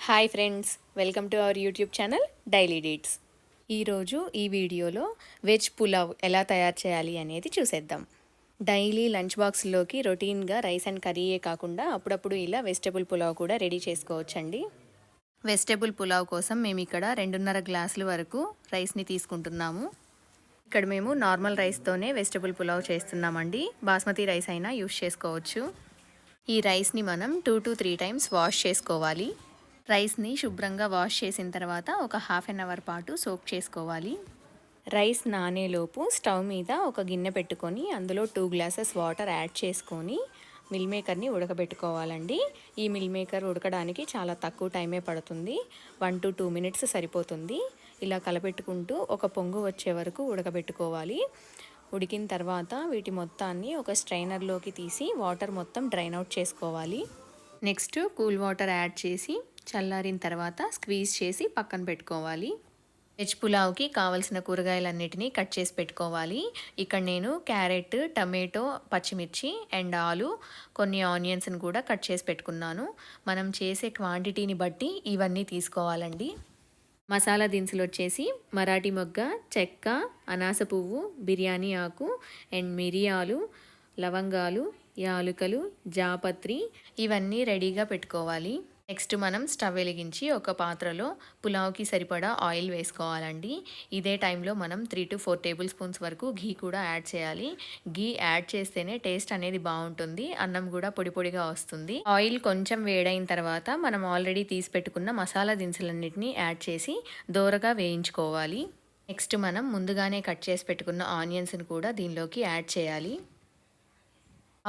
Hi friends, welcome to our YouTube channel daily dates. ఈరోజు ఈ వీడియోలో వెజ్ పులావ్ ఎలా తయారు చేయాలి అనేది చూసేద్దాం. డైలీ లంచ్ బాక్స్లోకి రొటీన్గా రైస్ అండ్ కర్రీయే కాకుండా అప్పుడప్పుడు ఇలా వెజిటబుల్ పులావ్ కూడా రెడీ చేసుకోవచ్చండి. వెజిటబుల్ పులావ్ కోసం మేము ఇక్కడ 2.5 గ్లాసుల వరకు రైస్ని తీసుకుంటున్నాము. ఇక్కడ మేము నార్మల్ రైస్తోనే వెజిటబుల్ పులావ్ చేస్తున్నామండి. బాస్మతి రైస్ అయినా యూస్ చేసుకోవచ్చు. ఈ రైస్ని మనం 2 to 3 టైమ్స్ వాష్ చేసుకోవాలి. రైస్ని శుభ్రంగా వాష్ చేసిన తర్వాత ఒక హాఫ్ అన్ అవర్ పాటు సోక్ చేసుకోవాలి. రైస్ నానేలోపు స్టవ్ మీద ఒక గిన్నె పెట్టుకొని అందులో 2 గ్లాసెస్ వాటర్ యాడ్ చేసుకొని మిల్ మేకర్ని ఉడకబెట్టుకోవాలండి. ఈ మిల్ మేకర్ ఉడకడానికి చాలా తక్కువ టైమే పడుతుంది. 1 to 2 మినిట్స్ సరిపోతుంది. ఇలా కలపెట్టుకుంటూ ఒక పొంగు వచ్చే వరకు ఉడకబెట్టుకోవాలి. ఉడికిన తర్వాత వీటి మొత్తాన్ని ఒక స్ట్రైనర్లోకి తీసి వాటర్ మొత్తం డ్రైన్ అవుట్ చేసుకోవాలి. నెక్స్ట్ కూల్ వాటర్ యాడ్ చేసి చల్లారిన తర్వాత స్క్వీజ్ చేసి పక్కన పెట్టుకోవాలి. వెజ్ పులావ్కి కావలసిన కూరగాయలన్నిటినీ కట్ చేసి పెట్టుకోవాలి. ఇక్కడ నేను క్యారెట్, టమాటో, పచ్చిమిర్చి అండ్ ఆలు, కొన్ని ఆనియన్స్ని కూడా కట్ చేసి పెట్టుకున్నాను. మనం చేసే క్వాంటిటీని బట్టి ఇవన్నీ తీసుకోవాలండి. మసాలా దినుసులు వచ్చేసి మరాఠీ మొగ్గ, చెక్క, అనాస పువ్వు, బిర్యానీ ఆకు అండ్ మిరియాలు, లవంగాలు, యాలుకలు, జాపత్రి ఇవన్నీ రెడీగా పెట్టుకోవాలి. నెక్స్ట్ మనం స్టవ్ వెలిగించి ఒక పాత్రలో పులావ్కి సరిపడా ఆయిల్ వేసుకోవాలండి. ఇదే టైంలో మనం 3 to 4 టేబుల్ స్పూన్స్ వరకు ఘీ కూడా యాడ్ చేయాలి. ఘీ యాడ్ చేస్తేనే టేస్ట్ అనేది బాగుంటుంది. అన్నం కూడా పొడి పొడిగా వస్తుంది. ఆయిల్ కొంచెం వేడైన తర్వాత మనం ఆల్రెడీ తీసి పెట్టుకున్న మసాలా దినుసులన్నిటిని యాడ్ చేసి దోరగా వేయించుకోవాలి. నెక్స్ట్ మనం ముందుగానే కట్ చేసి పెట్టుకున్న ఆనియన్స్ని కూడా దీనిలోకి యాడ్ చేయాలి.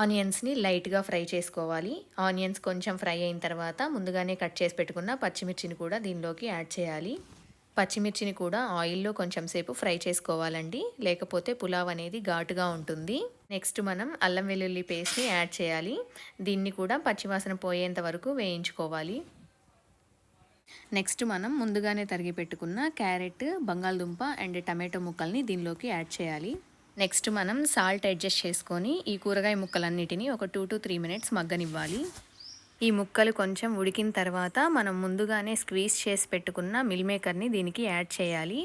ఆనియన్స్ని లైట్గా ఫ్రై చేసుకోవాలి. ఆనియన్స్ కొంచెం ఫ్రై అయిన తర్వాత ముందుగానే కట్ చేసి పెట్టుకున్న పచ్చిమిర్చిని కూడా దీనిలోకి యాడ్ చేయాలి. పచ్చిమిర్చిని కూడా ఆయిల్లో కొంచెం సేపు ఫ్రై చేసుకోవాలండి, లేకపోతే పులావ్ అనేది ఘాటుగా ఉంటుంది. నెక్స్ట్ మనం అల్లం వెల్లుల్లి పేస్ట్ని యాడ్ చేయాలి. దీన్ని కూడా పచ్చివాసన పోయేంత వరకు వేయించుకోవాలి. నెక్స్ట్ మనం ముందుగానే తరిగి పెట్టుకున్న క్యారెట్, బంగాళదుంప అండ్ టమాటో ముక్కల్ని దీనిలోకి యాడ్ చేయాలి. నెక్స్ట్ మనం సాల్ట్ అడ్జస్ట్ చేసుకొని ఈ కూరగాయ ముక్కలన్నిటినీ ఒక 2 to 3 మినిట్స్ మగ్గనివ్వాలి. ఈ ముక్కలు కొంచెం ఉడికిన తర్వాత మనం ముందుగానే స్క్వీజ్ చేసి పెట్టుకున్న మిల్ మేకర్ని దీనికి యాడ్ చేయాలి.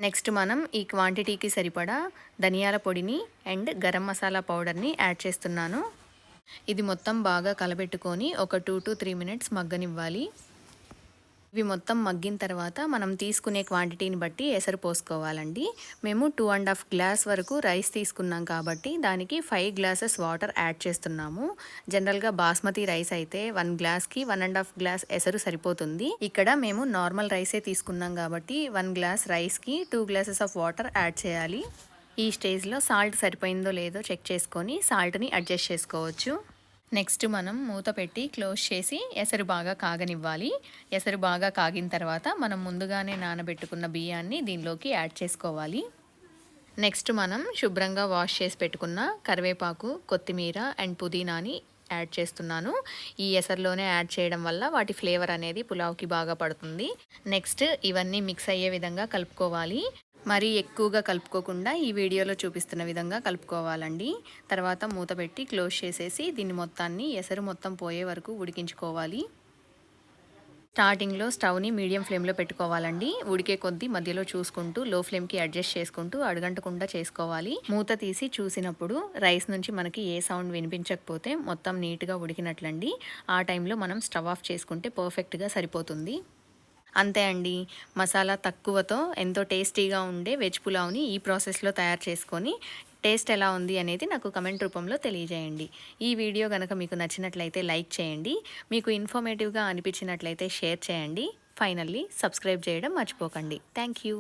నెక్స్ట్ మనం ఈ క్వాంటిటీకి సరిపడా ధనియాల పొడిని అండ్ గరం మసాలా పౌడర్ని యాడ్ చేస్తున్నాను. ఇది మొత్తం బాగా కలబెట్టుకొని ఒక 2 to 3 మినిట్స్ మగ్గనివ్వాలి. ఇవి మొత్తం మగ్గిన తర్వాత మనం తీసుకునే క్వాంటిటీని బట్టి ఎసరు పోసుకోవాలండి. మేము 2.5 గ్లాస్ వరకు రైస్ తీసుకున్నాం కాబట్టి దానికి 5 గ్లాసెస్ వాటర్ యాడ్ చేస్తున్నాము. జనరల్గా బాస్మతి రైస్ అయితే 1 గ్లాస్కి 1.5 గ్లాస్ ఎసరు సరిపోతుంది. ఇక్కడ మేము నార్మల్ రైసే తీసుకున్నాం కాబట్టి 1 గ్లాస్ రైస్కి 2 గ్లాసెస్ ఆఫ్ వాటర్ యాడ్ చేయాలి. ఈ స్టేజ్లో సాల్ట్ సరిపోయిందో లేదో చెక్ చేసుకొని సాల్ట్ని అడ్జస్ట్ చేసుకోవచ్చు. నెక్స్ట్ మనం మూత పెట్టి క్లోజ్ చేసి ఎసరు బాగా కాగనివ్వాలి. ఎసరు బాగా కాగిన తర్వాత మనం ముందుగానే నానబెట్టుకున్న బియ్యాన్ని దీనిలోకి యాడ్ చేసుకోవాలి. నెక్స్ట్ మనం శుభ్రంగా వాష్ చేసి పెట్టుకున్న కరివేపాకు, కొత్తిమీర అండ్ పుదీనాని యాడ్ చేస్తున్నాను. ఈ ఎసరులోనే యాడ్ చేయడం వల్ల వాటి ఫ్లేవర్ అనేది పులావ్కి బాగా పడుతుంది. నెక్స్ట్ ఇవన్నీ మిక్స్ అయ్యే విధంగా కలుపుకోవాలి. మరీ ఎక్కువగా కలుపుకోకుండా ఈ వీడియోలో చూపిస్తున్న విధంగా కలుపుకోవాలండి. తర్వాత మూత పెట్టి క్లోజ్ చేసేసి దీన్ని మొత్తాన్ని ఎసరు మొత్తం పోయే వరకు ఉడికించుకోవాలి. స్టార్టింగ్లో స్టవ్ని మీడియం ఫ్లేమ్లో పెట్టుకోవాలండి. ఉడికే కొద్దీ మధ్యలో చూసుకుంటూ లో ఫ్లేమ్కి అడ్జస్ట్ చేసుకుంటూ అడుగంటకుండా చేసుకోవాలి. మూత తీసి చూసినప్పుడు రైస్ నుంచి మనకి ఏ సౌండ్ వినిపించకపోతే మొత్తం నీట్గా ఉడికినట్లండి. ఆ టైంలో మనం స్టవ్ ఆఫ్ చేసుకుంటే పర్ఫెక్ట్గా సరిపోతుంది. అంతే అండి, మసాలా తక్కువతో ఎంతో టేస్టీగా ఉండే వెజ్ పులావ్ని ఈ ప్రాసెస్లో తయారు చేసుకొని టేస్ట్ ఎలా ఉంది అనేది నాకు కమెంట్ రూపంలో తెలియజేయండి. ఈ వీడియో కనుక మీకు నచ్చినట్లయితే లైక్ చేయండి. మీకు ఇన్ఫర్మేటివ్గా అనిపించినట్లయితే షేర్ చేయండి. ఫైనల్లీ సబ్స్క్రైబ్ చేయడం మర్చిపోకండి. Thank you.